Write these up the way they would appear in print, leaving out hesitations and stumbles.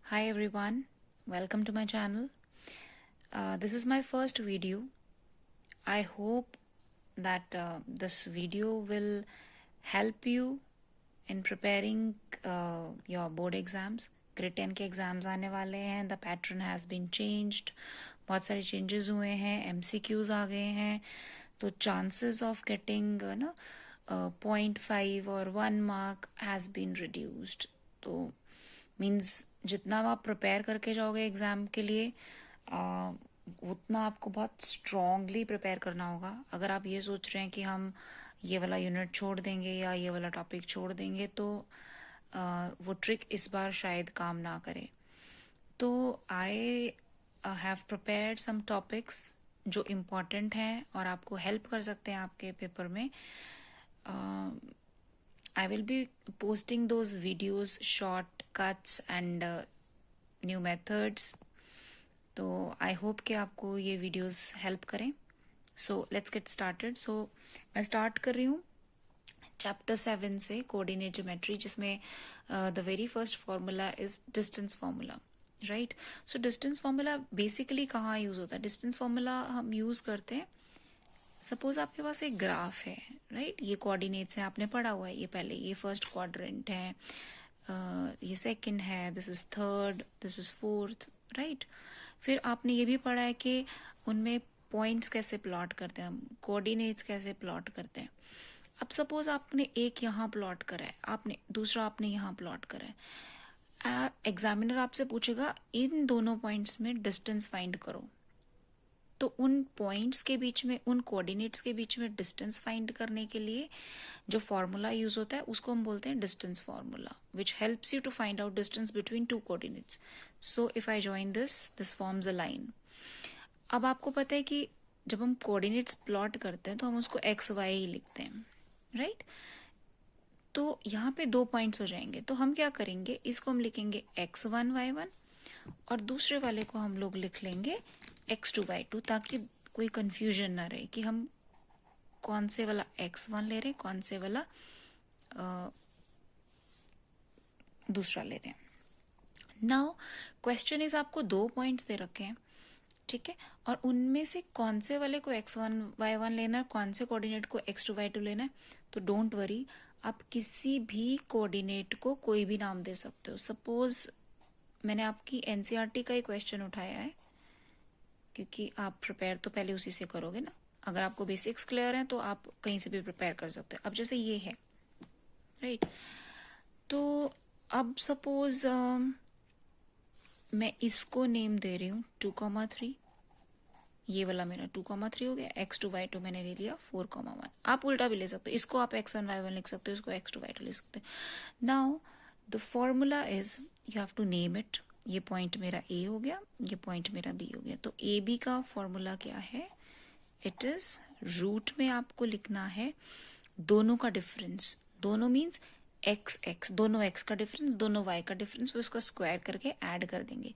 Hi everyone, welcome to my channel. This is my first video. I hope that this video will help you in preparing your board exams. Grade 10 के exams आने वाले हैं. The pattern has been changed. बहुत सारे changes हुए हैं. MCQs आ गए हैं. तो चांसेस ऑफ गेटिंग 0.5 और 1 मार्क हैज़ बीन रिड्यूस्ड. तो मीन्स जितना आप प्रिपेयर करके जाओगे एग्ज़ाम के लिए उतना आपको बहुत स्ट्रांगली प्रिपेयर करना होगा. अगर आप ये सोच रहे हैं कि हम ये वाला यूनिट छोड़ देंगे या ये वाला टॉपिक छोड़ देंगे तो वो ट्रिक इस बार शायद काम ना करे. तो I have prepared some topics जो इम्पॉर्टेंट हैं और आपको हेल्प कर सकते हैं आपके पेपर में. I will be posting those videos, shortcuts and new methods. तो I hope कि आपको ये videos help करें. So let's get started. So मैं start कर रही हूँ chapter 7 से coordinate geometry, जिसमें the very first formula is distance formula. Right? So distance formula basically कहाँ use होता है? Distance formula हम use करते हैं. सपोज आपके पास एक ग्राफ है, राइट? ये कोऑर्डिनेट्स है, आपने पढ़ा हुआ है ये पहले. ये फर्स्ट क्वाड्रेंट है, ये सेकंड है, this is third, this is fourth, right? फिर आपने ये भी पढ़ा है कि उनमें पॉइंट्स कैसे प्लॉट करते हैं, कोऑर्डिनेट्स कैसे प्लॉट करते हैं. अब सपोज आपने एक यहाँ प्लॉट करा है, आपने दूसरा आपने यहाँ प्लॉट करा है. एग्जामिनर आपसे पूछेगा इन दोनों पॉइंट्स में डिस्टेंस फाइंड करो. तो उन पॉइंट्स के बीच में, उन कोऑर्डिनेट्स के बीच में डिस्टेंस फाइंड करने के लिए जो फॉर्मूला यूज होता है उसको हम बोलते हैं distance formula, which helps you to find out distance between two coordinates. So if I join this forms a line. अब आपको पता है कि जब हम कोऑर्डिनेट्स प्लॉट करते हैं तो हम उसको एक्स वाई ही लिखते हैं, राइट? तो यहाँ पे दो पॉइंट्स हो जाएंगे. तो हम क्या करेंगे, इसको हम लिखेंगे x1 y1 और दूसरे वाले को हम लोग लिख लेंगे x2 y2, ताकि कोई कंफ्यूजन ना रहे कि हम कौन से वाला x1 ले रहे हैं, कौन से वाला दूसरा ले रहे हैं. नाउ क्वेश्चन इज, आपको दो पॉइंट्स दे रखे हैं, ठीक है, और उनमें से कौन से वाले को x1 y1 लेना है, कौन से कोऑर्डिनेट को x2 y2 लेना है. तो डोंट वरी, आप किसी भी कोऑर्डिनेट को कोई भी नाम दे सकते हो. सपोज मैंने आपकी एनसीईआरटी का ही क्वेश्चन उठाया है, क्योंकि आप प्रिपेयर तो पहले उसी से करोगे ना. अगर आपको बेसिक्स क्लियर हैं तो आप कहीं से भी प्रिपेयर कर सकते हैं. अब जैसे ये है, राइट? तो अब सपोज मैं इसको नेम दे रही हूँ 2,3. ये वाला मेरा 2,3 हो गया. x2 y2 मैंने ले लिया 4,1. आप उल्टा भी ले सकते हो, इसको आप x1 y1 लिख सकते हो, इसको x2 y2 लिख सकते हो. Now the formula is, you have to name it. ये पॉइंट मेरा ए हो गया, ये पॉइंट मेरा बी हो गया. तो ए बी का फॉर्मूला क्या है? इट इज, रूट में आपको लिखना है दोनों का डिफरेंस. दोनों मीन्स एक्स एक्स, दोनों एक्स का डिफरेंस, दोनों वाई का डिफरेंस, उसका स्क्वायर करके ऐड कर देंगे.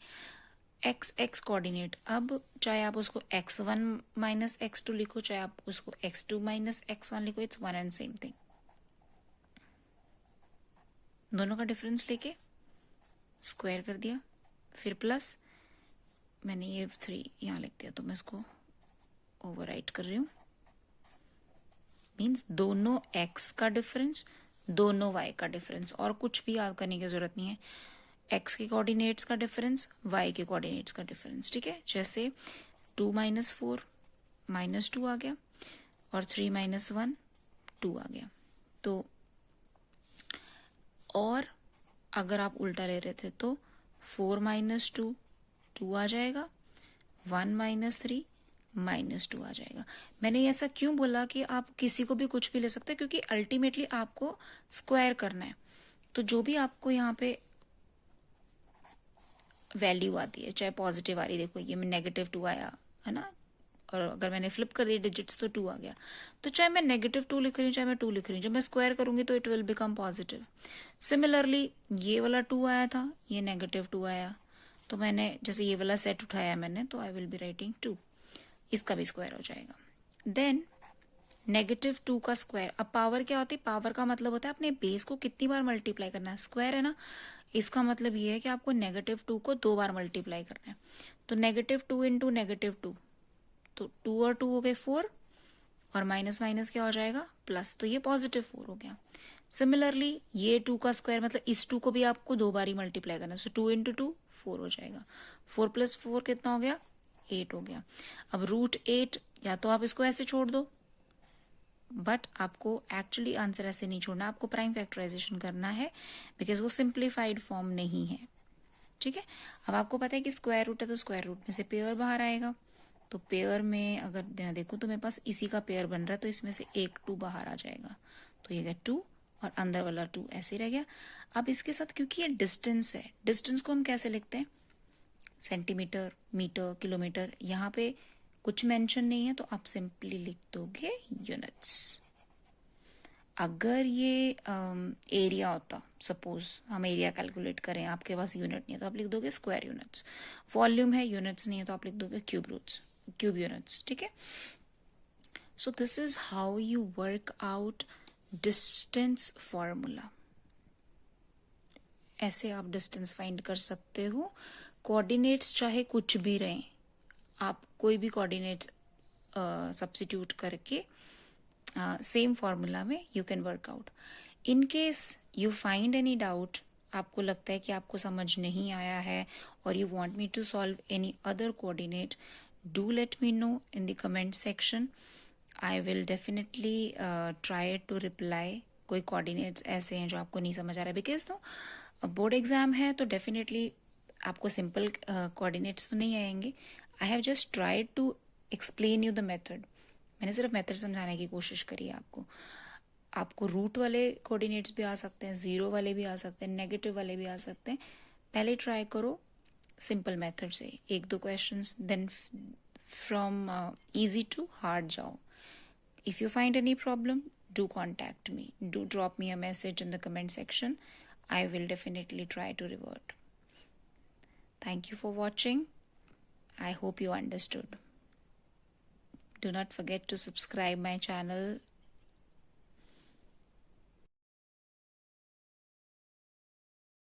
एक्स एक्स कोऑर्डिनेट, अब चाहे आप उसको x1 माइनस x2 लिखो, चाहे आप उसको x2 माइनस x1 लिखो, it's one and same thing. दोनों का डिफरेंस लेके स्क्वायर कर दिया, फिर प्लस, मैंने ये 3 यहाँ लिख दिया तो मैं इसको ओवरराइट कर रही हूँ. मीन्स दोनों x का डिफरेंस, दोनों y का डिफरेंस, और कुछ भी याद करने की जरूरत नहीं है. x के कोऑर्डिनेट्स का डिफरेंस, y के कोऑर्डिनेट्स का डिफरेंस, ठीक है. जैसे 2 माइनस 4 माइनस 2 आ गया, और 3 माइनस 1 2 आ गया. तो और अगर आप उल्टा ले रहे थे तो 4 माइनस 2 2 आ जाएगा, 1 माइनस 3 माइनस 2 आ जाएगा. मैंने ऐसा क्यों बोला कि आप किसी को भी कुछ भी ले सकते हैं, क्योंकि अल्टीमेटली आपको स्क्वायर करना है. तो जो भी आपको यहाँ पे वैल्यू आती है, चाहे पॉजिटिव आ रही, देखो ये में -2 आया है ना, और अगर मैंने फ्लिप कर दिया डिजिट्स तो 2 आ गया. तो चाहे मैं -2 लिख रही हूँ, चाहे मैं 2 लिख रही हूँ, जब मैं स्क्वायर करूंगी तो it will become positive. Similarly ये वाला 2 आया था, ये -2 आया, तो मैंने जैसे ये वाला सेट उठाया मैंने, तो आई विल बी राइटिंग 2, इसका भी स्क्वायर हो जाएगा. देन -2 का स्क्वायर. अब पावर क्या होती है? पावर का मतलब होता है अपने बेस को कितनी बार मल्टीप्लाई करना है. स्क्वायर है ना, इसका मतलब ये है कि आपको -2 को 2 बार मल्टीप्लाई करना है। तो -2 इंटू -2, तो 2 और 2 हो गए 4, और माइनस माइनस क्या हो जाएगा, प्लस, तो ये +4 हो गया। सिमिलरली ये 2 का स्क्वायर मतलब इस 2 को भी आपको 2 बार ही मल्टीप्लाई करना है, सो 2 इंटू 2 4 हो जाएगा। 4 + 4 कितना हो गया, 8 हो गया। अब √8, या तो आप इसको ऐसे छोड़ दो, बट आपको एक्चुअली आंसर ऐसे नहीं छोड़ना, आपको प्राइम फैक्टराइजेशन करना है, बिकॉज वो सिंप्लीफाइड फॉर्म नहीं है। ठीक है, अब आपको पता है कि स्क्वायर रूट है तो स्क्वायर रूट में से पेयर बाहर आएगा, तो पेयर में अगर देखो तो मेरे पास इसी का पेयर बन रहा है, तो इसमें से एक 2 बाहर आ जाएगा, तो ये गया 2 और अंदर वाला 2 ऐसे ही रह गया। अब इसके साथ क्योंकि ये डिस्टेंस है, डिस्टेंस को हम कैसे लिखते हैं, सेंटीमीटर, मीटर, किलोमीटर, यहाँ पे कुछ मेंशन नहीं है, तो आप सिंपली लिख दोगे यूनिट्स। अगर ये एरिया होता, सपोज हम एरिया कैलकुलेट करें, आपके पास यूनिट नहीं है तो आप लिख दोगे स्क्वायर यूनिट्स। वॉल्यूम है, यूनिट्स नहीं है, तो आप लिख दोगे क्यूब यूनिट्स। ठीक है, so this is how you work out distance formula. ऐसे आप डिस्टेंस फाइंड कर सकते हो। कोऑर्डिनेट्स चाहे कुछ भी रहें, आप कोई भी कोऑर्डिनेट्स सब्स्टिट्यूट करके सेम फॉर्मूला में you can work out. In case you find any doubt, आपको लगता है कि आपको समझ नहीं आया है और you want me to solve any other coordinate, do let me know in the comment section. I will definitely try to reply. कोई कोऑर्डिनेट्स ऐसे हैं जो आपको नहीं समझ आ रहा है, बिकॉज नो बोर्ड एग्जाम है तो डेफिनेटली आपको सिंपल कोऑर्डिनेट्स तो नहीं आएंगे। I have just tried to explain you the method. मैंने सिर्फ मेथड समझाने की कोशिश करी है आपको। आपको रूट वाले कोऑर्डिनेट्स भी आ सकते हैं, जीरो वाले भी आ सकते हैं, नेगेटिव वाले भी आ सकते हैं। पहले ट्राई करो सिंपल मेथड से, 1-2 questions, then from easy to hard जाओ। If you find any problem, do contact me. Do drop me a message in the comment section. I will definitely try to revert. Thank you for watching. I hope you understood. Do not forget to subscribe my channel